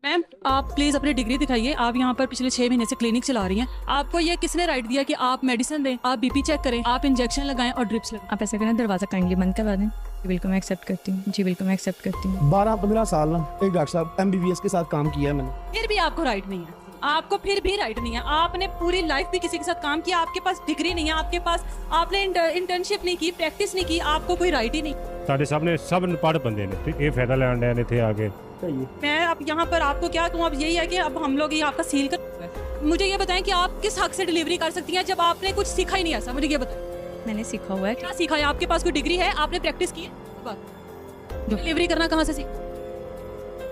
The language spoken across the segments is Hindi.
मैम आप प्लीज़ अपनी डिग्री दिखाइए। आप यहाँ पर पिछले 6 महीने से क्लिनिक चला रही हैं। आपको ये किसने राइट दिया कि आप मेडिसिन दें, आप बीपी चेक करें, आप इंजेक्शन लगाएं और ड्रिप्स लगाएं? आप ऐसा करें, दरवाज़ा काइंडली बंद करवा दें। बिल्कुल मैं एक्सेप्ट करती हूँ जी, बिल्कुल मैं एक्सेप्ट करती हूँ। 12-15 साल ना एक डॉक्टर साहब MBBS के साथ काम किया है मैंने। फिर भी आपको राइट नहीं है, आपको फिर भी राइट नहीं है। आपने पूरी लाइफ भी किसी के साथ काम किया, आपके पास डिग्री नहीं है, आपके पास आपने इंटर्नशिप नहीं की, प्रैक्टिस नहीं की, आपको कोई राइट ही नहीं। ਸਾਡੇ ਸਾਹਮਣੇ ਸਭ ਪੜ੍ਹ ਬੰਦੇ ਨੇ ਤੇ ਇਹ ਫਾਇਦਾ ਲੈਣ ਡਏ ਨੇ ਇੱਥੇ ਆ ਕੇ। मैं अब यहाँ पर आपको क्या कहूँ, अब यही है कि अब हम लोग ये आपका सील कर। मुझे ये बताएं कि आप किस हक से डिलीवरी कर सकती हैं जब आपने कुछ सीखा ही नहीं ऐसा? मुझे ये बताएं। मैंने सीखा हुआ है। क्या सीखा है? आपके पास कोई डिग्री है, आपने प्रैक्टिस की है? डिलीवरी करना कहाँ से सीखा?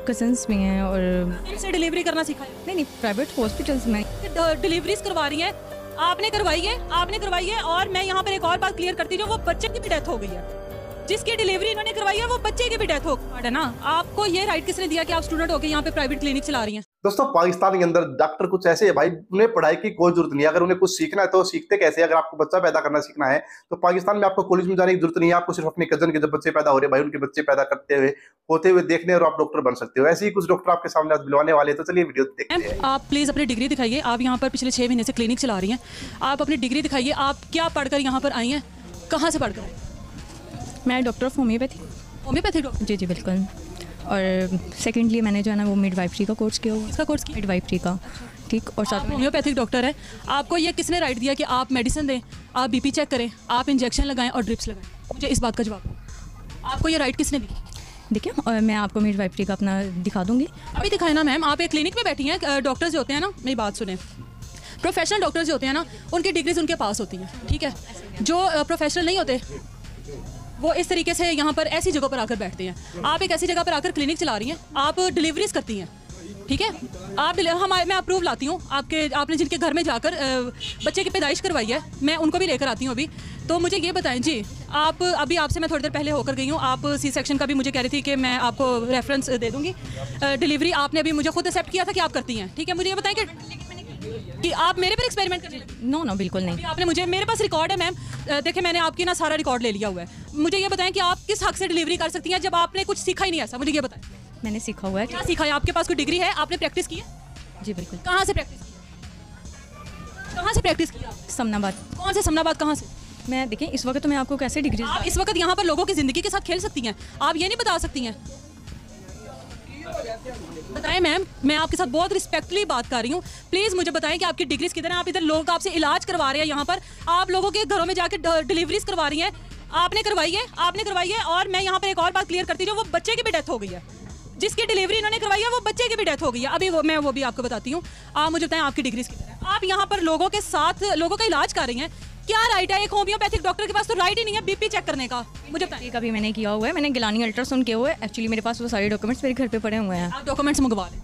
कजन्स भी हैं और से डिलीवरी करना सीखा है? नहीं प्राइवेट हॉस्पिटल्स में डिलीवरीज करवा रही हैं, आपने करवाई है। और मैं यहाँ पर एक और बात क्लियर करती हूँ, वो बच्चे की भी डेथ हो गई है, जिसकी डिलीवरी इन्होंने करवाई है वो बच्चे की भी डेथ हो गई है ना। आपको ये राइट किसने दिया कि आप स्टूडेंट होकर यहाँ पे प्राइवेट क्लिनिक चला रही हैं? दोस्तों पाकिस्तान के अंदर डॉक्टर कुछ ऐसे है भाई, उन्हें पढ़ाई की कोई जरूरत नहीं है। अगर उन्हें कुछ सीखना है तो सीखते कैसे? अगर आपको बच्चा पैदा करना सीखना है तो पाकिस्तान में आपको कॉलेज में जाने की जरूरत नहीं है। आपको सिर्फ अपने कजन के जब बच्चे पैदा हो रहे भाई, उनके बच्चे पैदा होते हुए देखने और आप डॉक्टर बन सकते हो। ऐसे ही कुछ डॉक्टर आपके सामने आज बुलवाने वाले, तो चलिए वीडियो देखते हैं। आप प्लीज अपनी डिग्री दिखाइए। आप यहाँ पर पिछले 6 महीने से क्लिनिक चला रही हैं। आप अपनी डिग्री दिखाइए, आप क्या पढ़कर यहाँ पर आई हैं, कहाँ से पढ़कर? मैं डॉक्टर ऑफ होम्योपैथी डॉक्टर? जी बिल्कुल। और सेकेंडली मैंने जो है ना वो मिडवाइफरी का कोर्स किया हुआ। इसका कोर्स किया? मिडवाइफरी का, ठीक। और साथ में होम्योपैथिक डॉक्टर है। आपको ये किसने राइट दिया कि आप मेडिसिन दें, आप बीपी चेक करें, आप इंजेक्शन लगाएं और ड्रिप्स लगाएं? मुझे इस बात का जवाब दो, आपको ये राइट किसने दी? देखिए, और मैं आपको मिडवाइफरी का अपना दिखा दूंगी। अभी दिखाए ना मैम, आप एक क्लिनिक में बैठी हैं। डॉक्टर्स जो होते हैं ना, मेरी बात सुने, प्रोफेशनल डॉक्टर्स जो होते हैं ना, उनकी डिग्रीज उनके पास होती हैं, ठीक है। जो प्रोफेशनल नहीं होते वो इस तरीके से यहाँ पर ऐसी जगह पर आकर बैठते हैं। आप एक ऐसी जगह पर आकर क्लिनिक चला रही हैं, आप डिलीवरीज करती हैं, ठीक है। मैं अप्रूव लाती हूँ आपने जिनके घर में जाकर बच्चे की पैदाइश करवाई है, मैं उनको भी लेकर आती हूँ अभी। तो मुझे ये बताएं जी, आप अभी आपसे मैं थोड़ी देर पहले होकर गई हूँ, आप सी सेक्शन का भी मुझे कह रही थी कि मैं आपको रेफरेंस दे दूँगी। डिलीवरी आपने अभी मुझे खुद एक्सेप्ट किया था कि आप करती हैं, ठीक है। मुझे ये बताएं कि आप मेरे पर एक्सपेरिमेंट कर रही हैं? नो बिल्कुल नहीं। आपने मुझे, मेरे पास रिकॉर्ड है मैम, देखिए मैंने आपकी ना सारा रिकॉर्ड ले लिया हुआ है। मुझे ये बताएं कि आप किस हक से डिलीवरी कर सकती हैं जब आपने कुछ सीखा ही नहीं ऐसा? मुझे ये बताएं। मैंने सीखा हुआ है। क्या सीखा है? आपके पास कोई डिग्री है, आपने प्रैक्टिस की है? जी बिल्कुल। कहाँ से प्रैक्टिस की? कहाँ से प्रैक्टिस की? समनाबाद। कौन से समनाबाद? कहाँ से? मैं देखिए इस वक्त तो मैं आपको कैसे डिग्री, आप इस वक्त यहाँ पर लोगों की जिंदगी के साथ खेल सकती हैं, आप ये नहीं बता सकती हैं? बताएं मैम, मैं आपके साथ बहुत रिस्पेक्टफुली बात कर रही हूँ। प्लीज़ मुझे बताएं कि आपकी डिग्रीज किधर हैं? आप इधर लोग आपसे इलाज करवा रहे हैं, यहाँ पर आप लोगों के घरों में जाकर डिलीवरीज करवा रही हैं। आपने करवाई है। और मैं यहाँ पर एक और बात क्लियर करती हूँ, वो बच्चे की भी डेथ हो गई है, जिसकी डिलीवरी इन्होंने करवाई है वो बच्चे की भी डेथ हो गई है अभी। मैं वो भी आपको बताती हूँ। आप मुझे बताएं आपकी डिग्रीज किधर हैं? आप यहाँ पर लोगों के साथ लोगों का इलाज कर रही हैं, क्या राइट है? एक होम्योपैथिक डॉक्टर के पास तो राइट ही नहीं है बीपी चेक करने का। मुझे बताइए। कभी मैंने किया हुआ है, मैंने गिलानी अल्ट्रासाउंड किया हुआ है। एक्चुअली मेरे पास वो सारे डॉक्यूमेंट्स मेरे घर पे पड़े हुए हैं। आप डॉक्यूमेंट्स मंगवा लें,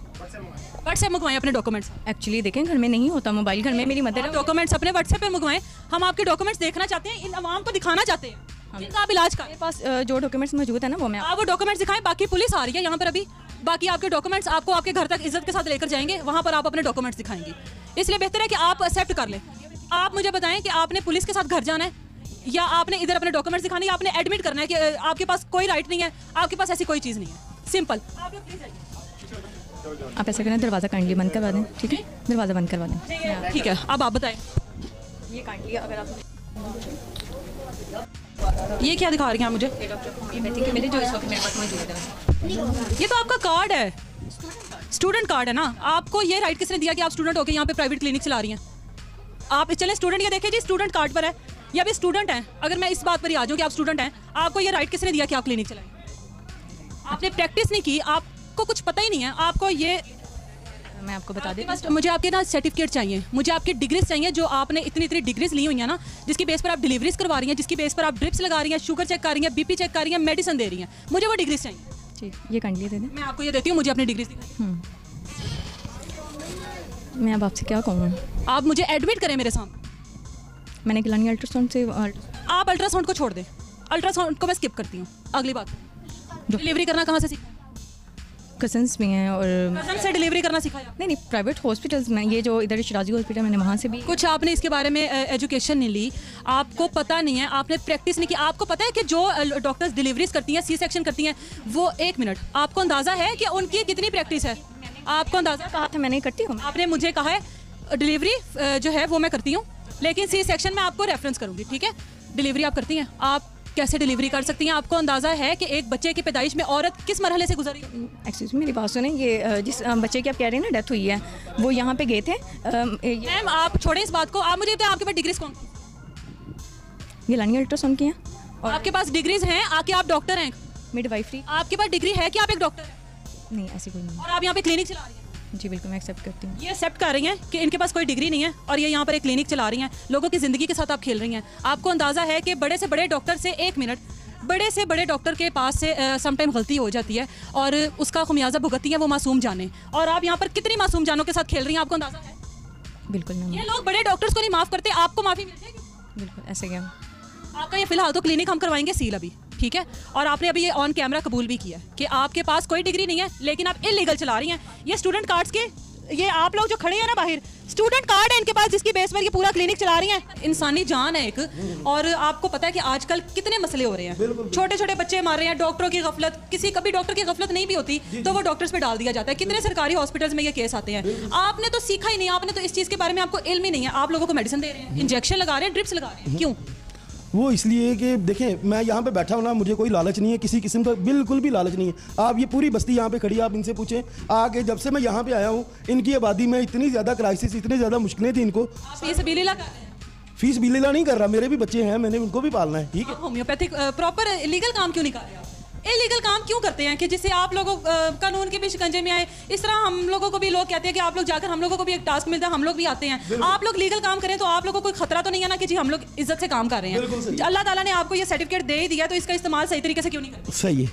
व्हाट्सएप मंगवाएं अपने डॉक्यूमेंट्स। एक्चुअली देखें घर में नहीं होता मोबाइल, घर में मेरी मदर। डॉक्यूमेंट्स अपने व्हाट्सएप पे मंगवाएं। हम आपके डॉक्यूमेंट्स देखना चाहते हैं, इन आवाम को दिखाना चाहते हैं जिनका आप इलाज का। मेरे पास जो डॉक्यूमेंट्स मौजूद है ना वो मैं आप वो डॉक्यूमेंट्स दिखाएं। बाकी पुलिस आ रही है यहाँ पर अभी, बाकी आपके डॉक्यूमेंट्स आपको आपके घर तक इज्जत के साथ लेकर जाएंगे, वहाँ पर आप अपने डॉक्यूमेंट्स दिखाएंगे। इसलिए बेहतर है कि आप एक्सेप्ट कर लें। आप मुझे बताएं कि आपने पुलिस के साथ घर जाना है या आपने इधर अपने डॉक्यूमेंट्स दिखाने, या आपने एडमिट करना है कि आपके पास कोई राइट नहीं है, आपके पास ऐसी कोई चीज़ नहीं है। सिंपल। आप ऐसा करें, दरवाज़ा काइंडली बंद करवा दें, ठीक है। दरवाज़ा बंद करवा दें, ठीक है। अब आप बताएं, ये काइंडली अगर आप ये क्या दिखा रही हैं मुझे? मेरे जो इस वक्त मेरे पास मौजूद है, ये तो आपका कार्ड है, स्टूडेंट कार्ड है ना। आपको ये राइट किसने दिया कि आप स्टूडेंट होकर यहाँ पे प्राइवेट क्लिनिक चला रही हैं? आप चलें स्टूडेंट, ये देखिए जी स्टूडेंट कार्ड पर है, या भी स्टूडेंट हैं। अगर मैं इस बात पर ही आ जाऊँ कि आप स्टूडेंट हैं, आपको ये राइट किसने दिया कि आप क्लिनिक चलाएं? आपने प्रैक्टिस नहीं की, आपको कुछ पता ही नहीं है। आपको ये मैं आपको बता दें, बस मुझे आपके ना सर्टिफिकेट चाहिए, मुझे आपकी डिग्रीज चाहिए, जो आपने इतनी डिग्रीज ली हुई है ना, जिसकी बेस पर आप डिलीवरीज करवा रही हैं, जिसकी बेस पर आप ड्रिप्स लगा रही हैं, शुगर चेक कर रही हैं, बीपी चेक कर रही हैं, मेडिसिन दे रही हैं। मुझे वो डिग्रीज चाहिए। ठीक, ये काइंडली दे दें। मैं आपको ये देती हूँ, मुझे अपनी डिग्रीज दिखाइए। मैं अब आपसे क्या कहूँ? आप मुझे एडमिट करें मेरे सामने। मैंने गिलानी अल्ट्रासाउंड से आप अल्ट्रासाउंड को छोड़ दें, अल्ट्रासाउंड को मैं स्किप करती हूँ। अगली बात, डिलीवरी करना कहाँ से सीखा? कजन्स भी हैं और कजन से डिलीवरी करना सिखाया? नहीं प्राइवेट हॉस्पिटल्स में, ये जो इधर शिराजी हॉस्पिटल मैंने वहाँ से भी। कुछ आपने इसके बारे में एजुकेशन नहीं ली, आपको पता नहीं है, आपने प्रैक्टिस नहीं की। आपको पता है कि जो डॉक्टर्स डिलीवरीज करती हैं, सी सेक्शन करती हैं, वो 1 मिनट, आपको अंदाज़ा है कि उनकी कितनी प्रैक्टिस है? आपको अंदाजा कहा था मैंने करती हूँ। आपने मुझे कहा है डिलीवरी जो है वो मैं करती हूँ, लेकिन सी सेक्शन में आपको रेफरेंस करूँगी, ठीक है। डिलीवरी आप करती हैं, आप कैसे डिलीवरी कर सकती हैं? आपको अंदाजा है कि एक बच्चे की पैदाइश में औरत किस मरहले से गुजरी? एक्सक्यूज मेरी बात सुने, ये जिस बच्चे की आप कह रही हैं ना डेथ हुई है, वो यहाँ पे गए थे। मैम आप छोड़े इस बात को, आप मुझे बताएं आपके पास डिग्रीज कौन? ये लानी अल्ट्रासाउंड की हैं और आपके पास डिग्रीज हैं, आके आप डॉक्टर हैं, मिडवाइफरी। आपके पास डिग्री है कि आप एक डॉक्टर हैं? नहीं ऐसी कोई नहीं। और आप यहाँ पे क्लिनिक चला रही हैं? जी बिल्कुल, मैं एक्सेप्ट करती हूँ। ये एक्सेप्ट कर रही हैं कि इनके पास कोई डिग्री नहीं है और ये यहाँ पर एक क्लिनिक चला रही हैं, लोगों की ज़िंदगी के साथ आप खेल रही हैं। आपको अंदाज़ा है कि बड़े से बड़े डॉक्टर से, एक मिनट, बड़े से बड़े डॉक्टर के पास से समटाइम गलती हो जाती है और उसका खुमियाजा भुगतती है वो मासूम जाने, और आप यहाँ पर कितनी मासूम जानों के साथ खेल रही हैं, आपको अंदाज़ा है? बिल्कुल नहीं। ये लोग बड़े डॉक्टर्स को नहीं माफ़ करते, आपको माफ़ी मिल जाएगी? बिल्कुल ऐसे क्या। आपका ये फिलहाल तो क्लिनिक हम करवाएंगे सील अभी, ठीक है। और आपने अभी ये ऑन कैमरा कबूल भी किया है कि आपके पास कोई डिग्री नहीं है, लेकिन आप इलीगल चला रही हैं। ये स्टूडेंट कार्ड्स के, ये आप लोग जो खड़े हैं ना बाहर, स्टूडेंट कार्ड है इनके पास जिसकी बेस पर ये पूरा क्लिनिक चला रही हैं। इंसानी जान है एक, और आपको पता है कि आजकल कितने मसले हो रहे हैं, छोटे छोटे बच्चे मार रहे हैं, डॉक्टरों की गफलत, किसी कभी डॉक्टर की गफलत नहीं भी होती तो वो डॉक्टर्स पे डाल दिया जाता है। कितने सरकारी हॉस्पिटल्स में ये केस आते हैं। आपने तो सीखा ही नहीं, आपने तो इस चीज़ के बारे में आपको इल्म ही नहीं है। आप लोगों को मेडिसिन दे रहे हैं, इंजेक्शन लगा रहे हैं, ड्रिप्स लगा रहे हैं, क्यों? वो इसलिए कि देखें, मैं यहाँ पे बैठा हूँ ना, मुझे कोई लालच नहीं है, किसी किस्म का बिल्कुल भी लालच नहीं है। आप ये पूरी बस्ती यहाँ पे खड़ी है, आप इनसे पूछें आके, जब से मैं यहाँ पे आया हूँ इनकी आबादी में इतनी ज़्यादा क्राइसिस, इतनी ज़्यादा मुश्किलें थी इनको। फीस बिलीला कर रहे हैं? फीस बिलीला नहीं कर रहा, मेरे भी बच्चे हैं, मैंने उनको भी पालना है, ठीक है। होम्योपैथिक प्रॉपर इलीगल काम क्यों नहीं कर रहे? इलीगल काम क्यों करते हैं कि जिससे आप लोगों कानून के भी शिकंजे में आए? इस तरह हम लोगों को भी लोग कहते हैं कि आप लोग जाकर, हम लोगों को भी एक टास्क मिलता है, हम लोग भी आते हैं। आप लोग लीगल काम करें तो आप लोगों को कोई खतरा तो नहीं है ना कि जी हम लोग इज्जत से काम कर रहे हैं? अल्लाह ताला ने आपको ये सर्टिफिकेट दे ही दिया, तो इसका इस्तेमाल सही तरीके से क्यों नहीं करते? सही है,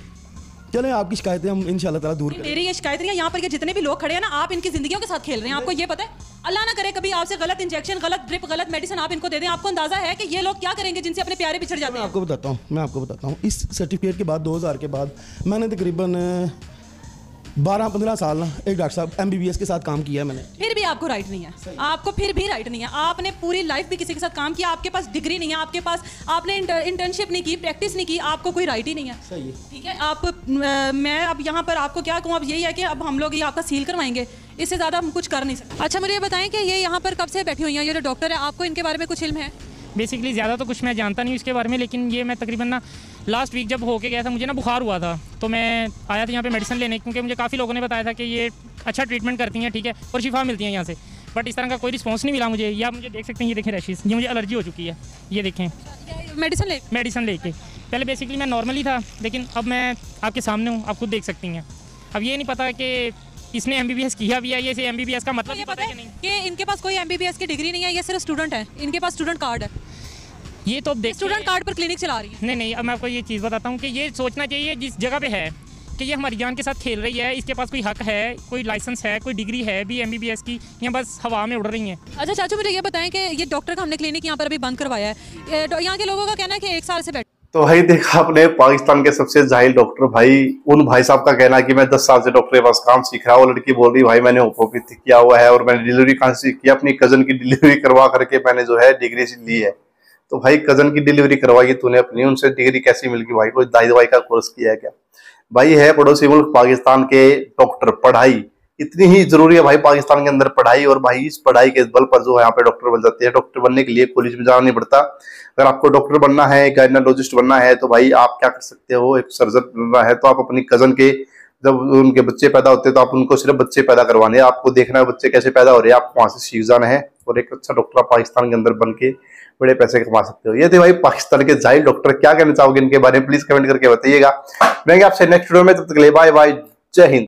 चलें आपकी शिकायतें हम इंशाल्लाह ताला दूर करेंगे। मेरी ये शिकायत नहीं है, यहाँ पर ये जितने भी लोग खड़े हैं ना, आप इनकी जिंदगियों के साथ खेल रहे हैं। आपको ये पता है, अल्लाह ना करे कभी आपसे गलत इंजेक्शन, गलत ड्रिप, गलत मेडिसिन आप इनको दे दें। आपको अंदाजा है कि ये लोग क्या करेंगे जिनसे अपने प्यारे बिछड़ जाते हैं? मैं आपको बताता हूँ इस सर्टिफिकेट के बाद 2000 के बाद मैंने तकरीबन 12-15 साल ना एक डॉक्टर साहब MBBS के साथ काम किया है मैंने। फिर भी आपको राइट नहीं है, आपको फिर भी राइट नहीं है। आपने पूरी लाइफ भी किसी के साथ काम किया, आपके पास डिग्री नहीं है, आपके पास, आपने इंटर्नशिप नहीं की, प्रैक्टिस नहीं की, आपको कोई राइट ही नहीं है। सही है, ठीक है। आप मैं अब यहाँ पर आपको क्या कहूँ, अब यही है कि अब हम लोग ये आपका सील करवाएंगे, इससे ज़्यादा हम कुछ कर नहीं सकते। अच्छा मुझे ये बताएं कि ये यहाँ पर कब से बैठी हुई हैं, ये जो डॉक्टर है, आपको इनके बारे में कुछ इल्म है? बेसिकली ज़्यादा तो कुछ मैं जानता नहीं इसके बारे में, लेकिन ये मैं तकरीबन ना लास्ट वीक जब होके गया था, मुझे ना बुखार हुआ था, तो मैं आया था यहाँ पे मेडिसिन लेने, क्योंकि मुझे काफ़ी लोगों ने बताया था कि ये अच्छा ट्रीटमेंट करती हैं, ठीक है, और शिफा मिलती है यहाँ से, बट इस तरह का कोई रिस्पॉन्स नहीं मिला मुझे। या मुझे देख सकते हैं, ये देखें रैशेस, ये मुझे एलर्जी हो चुकी है, ये देखें मेडिसिन लेके। पहले बेसिकली मैं नॉर्मल ही था, लेकिन अब मैं आपके सामने हूँ, आप खुद देख सकती हैं। अब ये नहीं पता कि इसने MBBS किया भी है, ये से MBBS का मतलब ये पता है कि नहीं, कि इनके पास कोई MBBS की डिग्री नहीं है, ये सिर्फ स्टूडेंट है, इनके पास स्टूडेंट कार्ड है। ये तो अब देख स्टूडेंट कार्ड पर क्लिनिक चला रही है। नहीं, अब मैं आपको ये चीज़ बताता हूँ कि ये सोचना चाहिए जिस जगह पे है कि ये हमारी जान के साथ खेल रही है, इसके पास कोई हक है, कोई लाइसेंस है, कोई डिग्री है भी MBBS की, या बस हवा में उड़ रही हैं। अच्छा चाचू मुझे ये बताएं कि ये डॉक्टर का हमने क्लिनिक यहाँ पर अभी बंद करवाया है, यहाँ के लोगों का कहना है कि 1 साल से बैठे। तो भाई देखा आपने, पाकिस्तान के सबसे जाहिल डॉक्टर भाई, उन भाई साहब का कहना है कि मैं 10 साल से डॉक्टर के पास काम सीख रहा हूँ। वो लड़की बोल रही भाई मैंने होम्योपैथी किया हुआ है और मैंने डिलीवरी कहाँ से की, अपनी कजन की डिलीवरी करवा करके मैंने जो है डिग्री ली है। तो भाई कजन की डिलीवरी करवाई तूने अपनी, उनसे डिग्री कैसी मिल गई भाई? कोई दवाई का कोर्स किया है क्या? भाई है पड़ोसी मुल्क पाकिस्तान के डॉक्टर, पढ़ाई इतनी ही जरूरी है भाई पाकिस्तान के अंदर, पढ़ाई। और भाई इस पढ़ाई के बल पर जो है यहाँ पे डॉक्टर बन जाते हैं। डॉक्टर बनने के लिए कॉलेज में जाना नहीं पड़ता। अगर आपको डॉक्टर बनना है, गायनोलॉजिस्ट बनना है, तो भाई आप क्या कर सकते हो, एक सर्जन बनना है तो आप अपनी कजन के, जब उनके बच्चे पैदा होते हैं तो आप उनको सिर्फ बच्चे पैदा करवाने हैं, आपको देखना है बच्चे कैसे पैदा हो रहे हैं, आपको वहां से सीख जाना है और एक अच्छा डॉक्टर आप पाकिस्तान के अंदर बन के बड़े पैसे कमा सकते हो। ये थे भाई पाकिस्तान के जाहिल डॉक्टर। क्या कहना चाहोगे इनके बारे में प्लीज कमेंट करके बताइएगा। मिलेंगे आपसे नेक्स्ट वीडियो में, तब तक के लिए बाय बाय, जय हिंद।